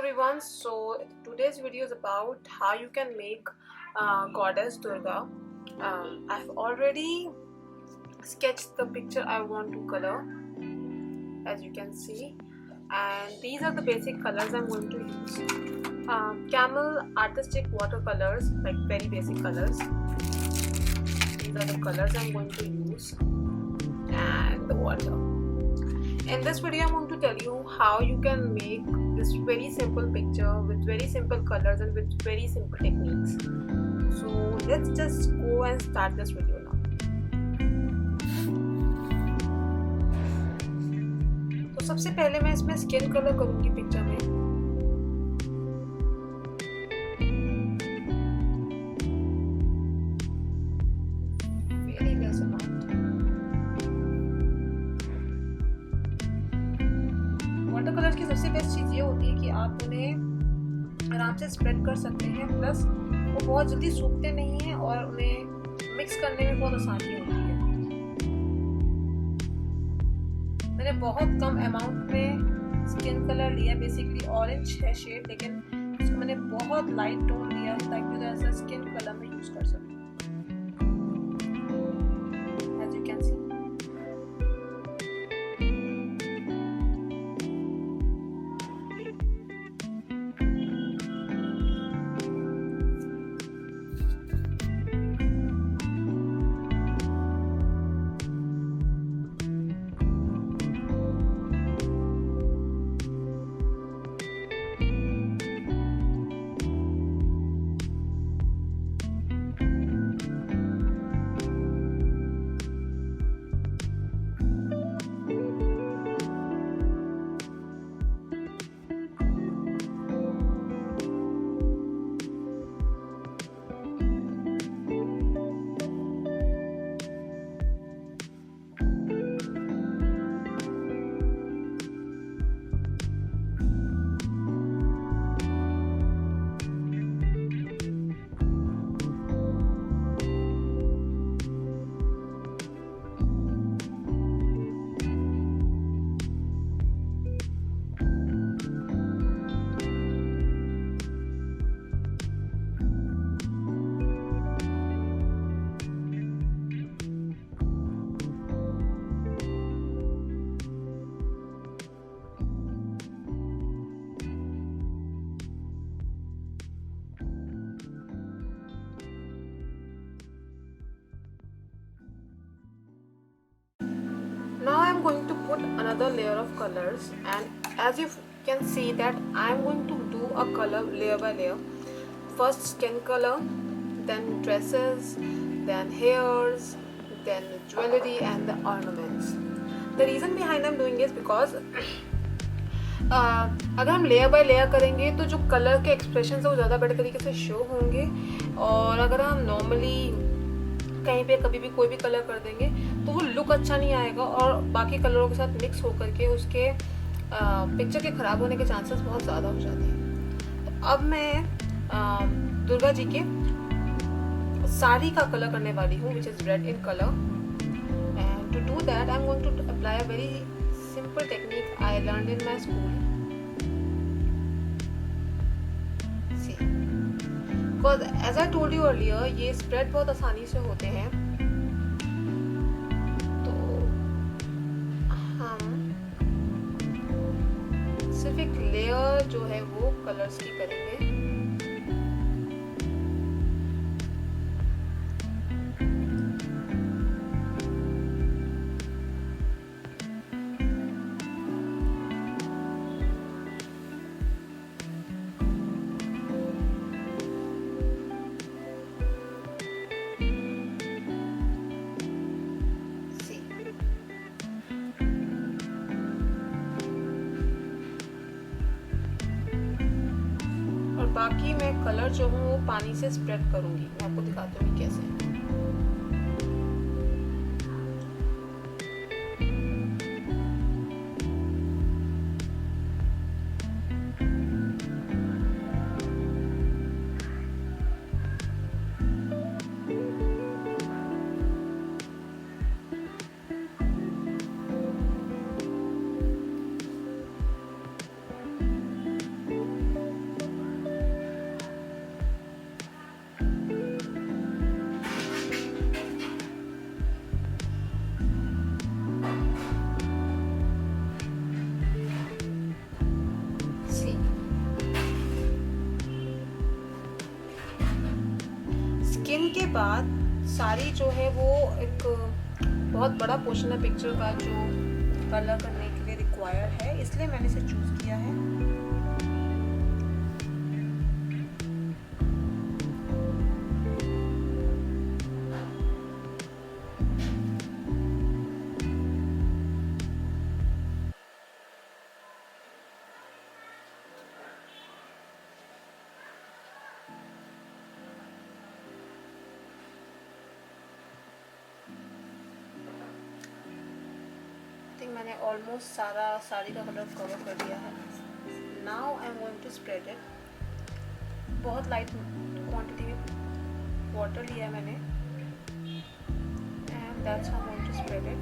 everyone, so today's video is about how you can make Goddess Durga. I've already sketched the picture I want to color, as you can see, and these are the basic colors I'm going to use. Camel artistic watercolors, like very basic colors. These are the colors I'm going to use, and the water. In this video I'm going to tell you how you can make this very simple picture with very simple colors and with very simple techniques. So let's just go and start this video now. तो सबसे पहले मैं इसमें skin colour करूँगी picture में. Very less amount. Water colour की सबसे best चीज़ ये होती है कि आप उन्हें आराम से स्प्रेड कर सकते हैं, प्लस वो बहुत जल्दी सूखते नहीं हैं और उन्हें मिक्स करने में बहुत आसानी होती है. मैंने बहुत कम अमाउंट में स्किन कलर लिया, बेसिकली ऑरेंज है शेड, लेकिन इसको मैंने बहुत लाइट टोन लिया है ताकि ऐसा स्किन कलर में यूज कर सकूं. As you can see. Now I'm going to put another layer of colors, and as you can see that I'm going to do a color layer by layer. First skin color, then dresses, then hairs, then jewelry and the ornaments. The reason behind I'm doing is because अगर हम layer by layer करेंगे तो जो colour के expression है वो ज़्यादा better तरीके से शो होंगे, और अगर हम नॉर्मली कहीं पे कभी भी कोई भी कलर कर देंगे तो वो लुक अच्छा नहीं आएगा और बाकी कलरों के साथ मिक्स होकर के उसके पिक्चर के ख़राब होने के चांसेस बहुत ज़्यादा हो जाते हैं. तो अब मैं दुर्गा जी के साड़ी का कलर करने वाली हूँ, which is red in colour. And to do that I am going to apply a very simple technique I learned in my school. Because as I told you earlier, ये स्प्रेड बहुत आसानी से होते हैं, तो हम सिर्फ एक लेयर जो है वो कलर्स की करेंगे. बाकी मैं कलर जो हूँ वो पानी से स्प्रेड करूँगी. मैं आपको दिखाती हूँ कैसे. के बाद साड़ी जो है वो एक बहुत बड़ा पोर्शन है पिक्चर का जो कलर करने के लिए रिक्वायर्ड है, इसलिए मैंने इसे चूज़ किया है। मैंने ऑलमोस्ट सारा साड़ी का कलर कवर कर दिया है। Now I am going to spread it. बहुत लाइट क्वांटिटी में वाटर लिया है मैंने, and that's how I am going to spread it.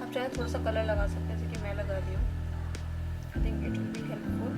आप चाहे थोड़ा सा कलर लगा सकते हैं, जैसे कि मैं लगा रही हूँ। I think it will be helpful.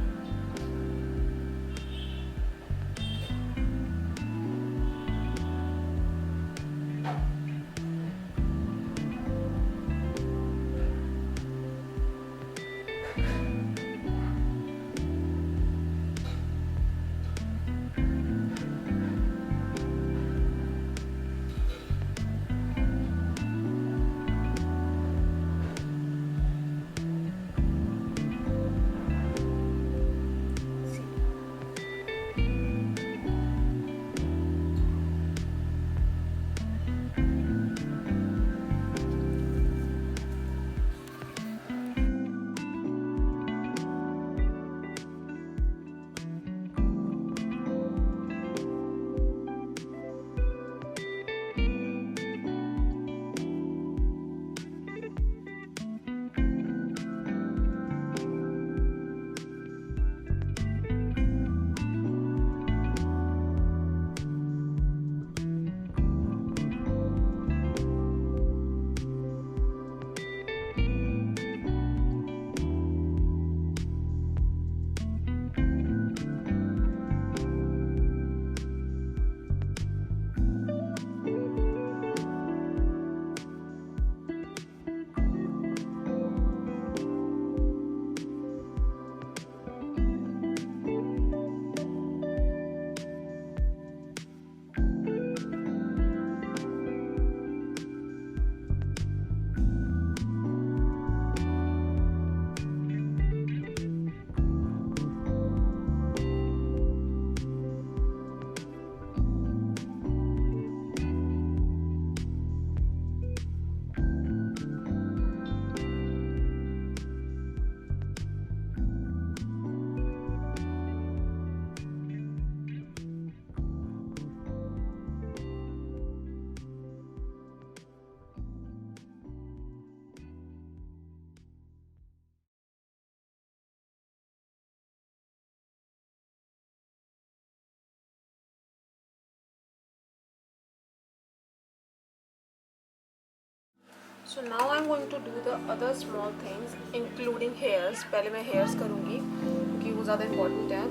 So now I'm going to do the other small things including hairs. पहले मैं hairs करूँगी क्योंकि वो ज़्यादा important है।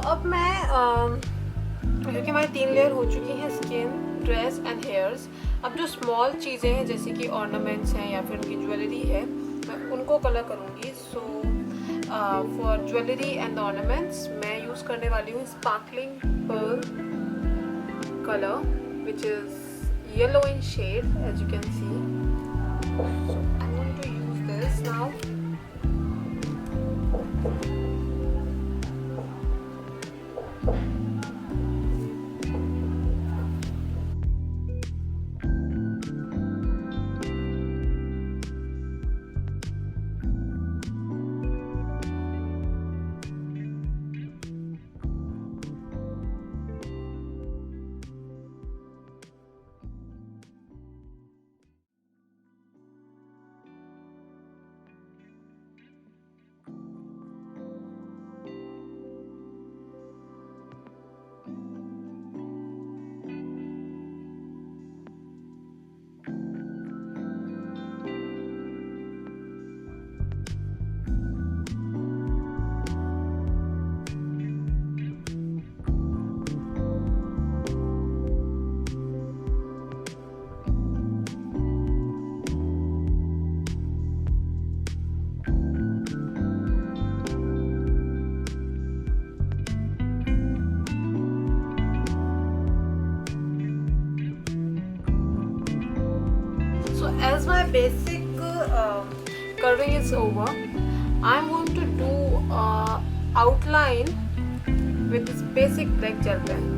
अब मैं क्योंकि हमारी 3 लेयर हो चुकी हैं, स्किन, ड्रेस एंड हेयर्स, अब जो स्मॉल चीज़ें हैं जैसे कि ऑर्नामेंट्स हैं या फिर उनकी ज्वेलरी है, मैं उनको कलर करूँगी. So for jewellery and ornaments मैं यूज़ करने वाली हूँ sparkling pearl colour which is yellow in shade, as you can see. So I'm going to use this now. So as my basic curving is over, I'm going to do outline with this basic black gel pen.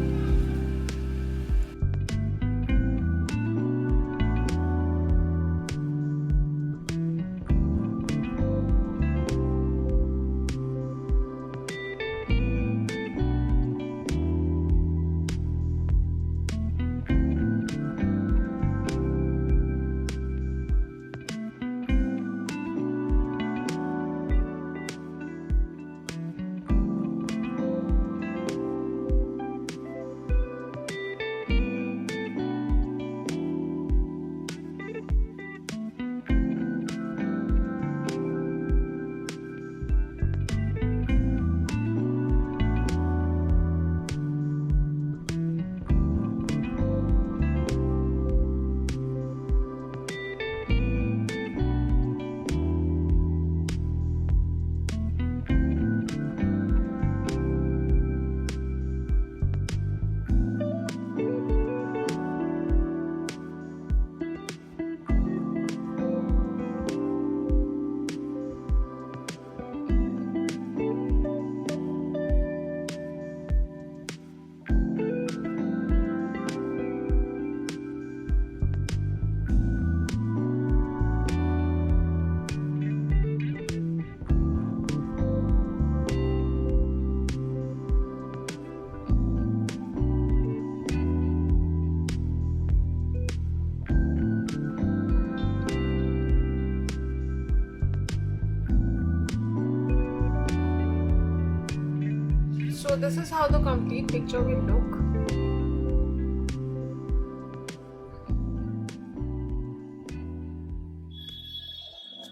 So this is how the complete picture will look.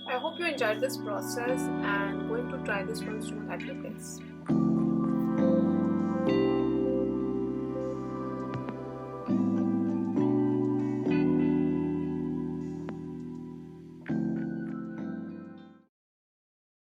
I hope you enjoyed this process and going to try this one soon at your place.